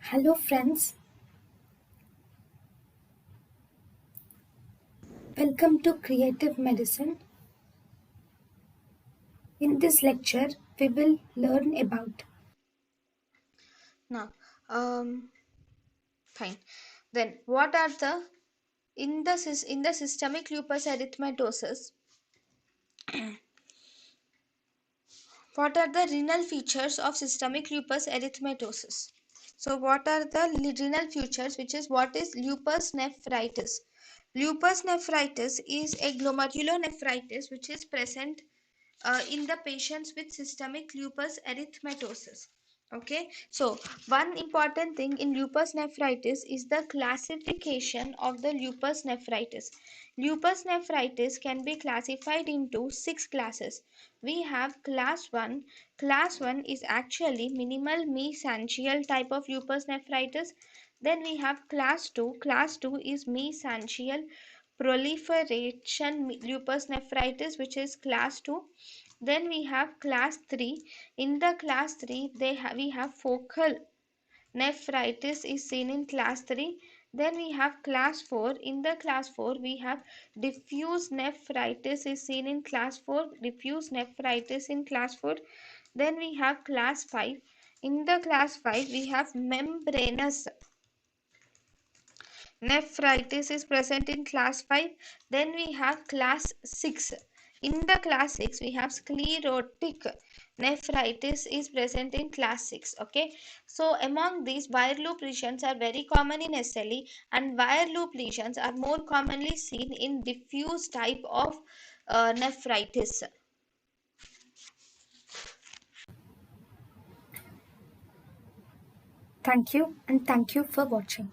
Hello friends, welcome to Creative Medicine. In this lecture, we will learn about Now, fine. Then, what are the in the systemic lupus erythematosus? What are the renal features of systemic lupus erythematosus? So, what are the renal features? Which is what is lupus nephritis? Lupus nephritis is a glomerulonephritis which is present in the patients with systemic lupus erythematosus. Okay, so one important thing in lupus nephritis is the classification of the lupus nephritis. Lupus nephritis can be classified into six classes. We have class 1. Class 1 is actually minimal mesangial type of lupus nephritis. Then we have class 2. Class 2 is mesangial proliferation lupus nephritis, which is class 2. Then we have class 3. In the class 3, we have focal nephritis is seen in class 3. Then we have class 4. In the class 4, we have diffuse nephritis is seen in class 4. Diffuse nephritis in class 4. Then we have class 5. In the class 5, we have membranous nephritis is present in class 5. Then we have class 6. In the class 6, we have sclerotic nephritis is present in class 6. Okay, so among these, wire loop lesions are very common in SLE, and wire loop lesions are more commonly seen in diffuse type of nephritis. thank you and thank you for watching.